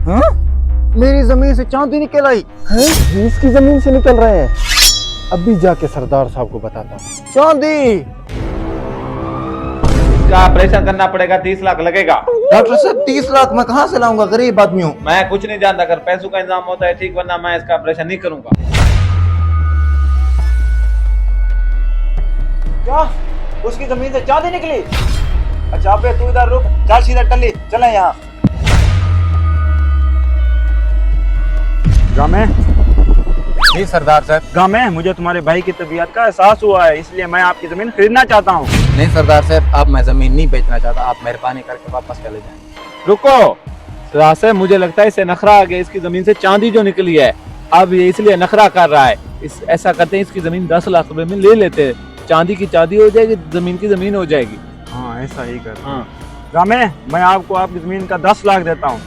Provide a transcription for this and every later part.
हाँ? मेरी जमीन से चांदी निकल आई हैं? ये इसकी जमीन से निकल रहे हैं। अभी जाके सरदार साहब को बताता हूँ। चांदी। इसका ऑपरेशन करना पड़ेगा, 30 लाख लगेगा। डॉक्टर साहब 30 लाख मैं कहाँ से लाऊंगा, गरीब आदमी हूँ। मैं कुछ नहीं जानता, अगर पैसों का इंतजाम होता है ठीक, वरना मैं इसका ऑपरेशन नहीं करूंगा। क्या उसकी जमीन से चांदी निकली? अच्छा अबे तू इधर रुक, चल सीधा टल्ली चले यहाँ। गामे जी सरदार साहब। गामे, मुझे तुम्हारे भाई की तबीयत का एहसास हुआ है, इसलिए मैं आपकी जमीन खरीदना चाहता हूँ। नहीं सरदार साहब, आप मैं जमीन नहीं बेचना चाहता, आप मेहरबानी करके वापस चले जाएं। रुको सरदार साहब, मुझे लगता है इसे नखरा आ गया, इसकी जमीन से चांदी जो निकली है, अब ये इसलिए नखरा कर रहा है। ऐसा करते हैं, इसकी जमीन 10 लाख रुपए में ले लेते हैं, चांदी की चांदी हो जाएगी, जमीन की जमीन हो जाएगी। हाँ ऐसा ही कर। हाँ गामे, मैं आपको आपकी जमीन का 10 लाख देता हूँ।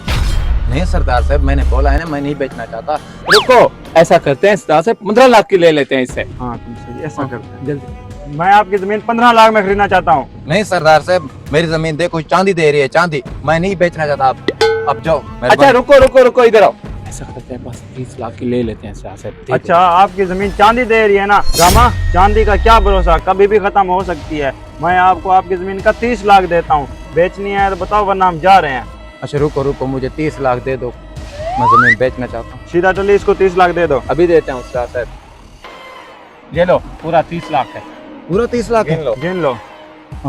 नहीं सरदार साहब, मैंने बोला है ना, मैं नहीं बेचना चाहता। रुको, ऐसा करते हैं सरदार साहब, 15 लाख की ले लेते हैं इससे। हाँ तुम सही, ऐसा करते हैं। जल्दी। मैं आपकी जमीन 15 लाख में खरीदना चाहता हूँ। नहीं सरदार साहब, मेरी जमीन देखो चांदी दे रही है, चांदी, मैं नहीं बेचना चाहता। आप अब जाओ। अच्छा रुको रुको रुको, इधर आओ। ऐसा करते हैं, बस 30 लाख की ले लेते हैं सरदार साहब। अच्छा आपकी जमीन चांदी दे रही है ना गामा, चांदी का क्या भरोसा, कभी भी खत्म हो सकती है। मैं आपको आपकी जमीन का 30 लाख देता हूँ, बेचनी है तो बताओ वरना हम जा रहे हैं। अच्छा रुको रुको, मुझे 30 लाख दे दो, मैं जमीन बेचना चाहता हूँ। सीधा टली, इसको 30 लाख दे दो। अभी देते हैं सरदार साहब। ये लो, पूरा 30 लाख है। पूरा 30 लाख गिन लो। गिन लो।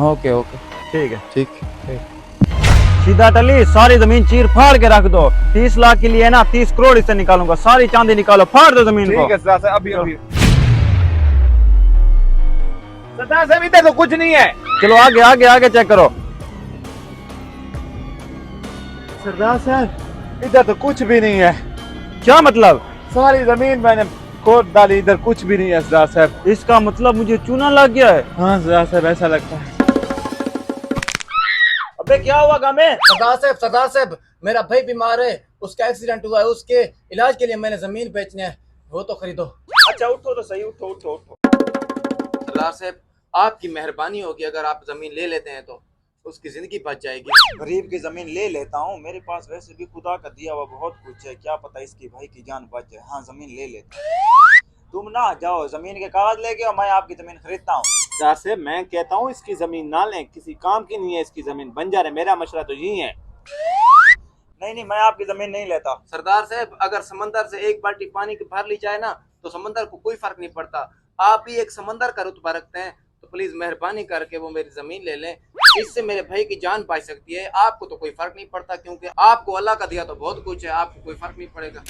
ओके ओके ठीक है, ठीक। सीधा टली, सारी जमीन चीर फाड़ के रख दो। 30 लाख के लिए ना 30 करोड़ इससे निकालूंगा, सारी चांदी निकालो, फाड़ दो जमीन को। ठीक है सरदार साहब, अभी अभी। सरदार साहब इधर तो कुछ नहीं है। चलो आगे आगे आगे चेक करो। सरदार साहब इधर तो कुछ भी नहीं है, क्या मतलब? सारी जमीन मैंने खोद डाली, इधर कुछ भी नहीं है सरदार साहब। इसका मतलब मुझे चूना लग गया है। हाँ सरदार साहब, ऐसा लगता है। अबे क्या हुआ गामे? सरदार साहब, मेरा भाई बीमार है, उसका एक्सीडेंट हुआ है, उसके इलाज के लिए मैंने जमीन बेचनी है, वो तो खरीदो। अच्छा उठो तो सही, उठो उठो उठो। सरदार साहब, आपकी मेहरबानी होगी, अगर आप जमीन ले लेते हैं तो उसकी जिंदगी बच जाएगी। गरीब की जमीन ले लेता हूँ, मेरे पास वैसे भी खुदा का दिया हुआ बहुत कुछ है, क्या पता इसकी भाई की जान बच जाए। हाँ जमीन ले लेता हूँ। तुम ना जाओ, जमीन के कागज लेके आओ, मैं आपकी जमीन खरीदता हूँ। सरदार साहब मैं कहता हूँ इसकी जमीन ना लें, किसी काम की नहीं है इसकी जमीन, बंजर है। मेरा मशवरा तो यही है। नहीं नहीं, मैं आपकी जमीन नहीं लेता। सरदार साहब, अगर समंदर से एक बाल्टी पानी की भर ली जाए ना, तो समंदर को कोई फर्क नहीं पड़ता। आप भी एक समंदर का रुतबा रखते हैं, तो प्लीज मेहरबानी करके वो मेरी जमीन ले लें, इससे मेरे भाई की जान बच सकती है। आपको तो कोई फर्क नहीं पड़ता, क्योंकि आपको अल्लाह का दिया तो बहुत कुछ है, आपको कोई फर्क नहीं पड़ेगा।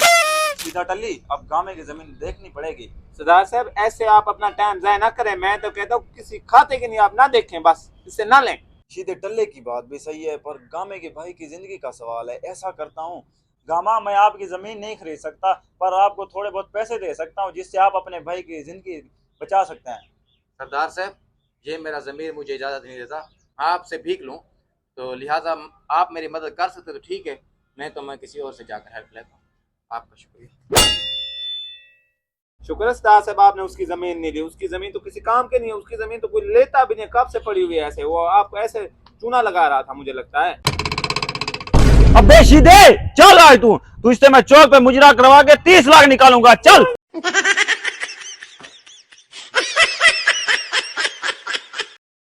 सीधा टल्ली, अब गामे की जमीन देखनी पड़ेगी। सरदार साहब ऐसे आप अपना टाइम जाया ना करें, मैं तो कहता हूँ किसी खाते की नहीं आप ना देखें, बस इससे ना लें। सीधे टल्ले की बात भी सही है, पर गामे के भाई की जिंदगी का सवाल है। ऐसा करता हूँ गामा, मैं आपकी जमीन नहीं खरीद सकता, पर आपको थोड़े बहुत पैसे दे सकता हूँ, जिससे आप अपने भाई की जिंदगी बचा सकते हैं। सरदार साहब, ये मेरा जमीर मुझे इजाजत नहीं देता, आपसे भीख लूं, तो लिहाजा आप मेरी मदद कर सकते तो ठीक है, नहीं तो मैं किसी और से जाकर हेल्प लेता हूँ। आपका शुक्रिया। शुक्र है सरदार साहब, आपने उसकी जमीन नहीं ली। उसकी जमीन तो किसी काम के नहीं है, उसकी जमीन तो कोई लेता भी नहीं, कब से पड़ी हुई है ऐसे। वो आपको ऐसे चूना लगा रहा था, मुझे लगता है। अबे सीधे चल, आए तू इससे मैं चौक पे मुजरा करवा के 30 लाख निकालूंगा, चल।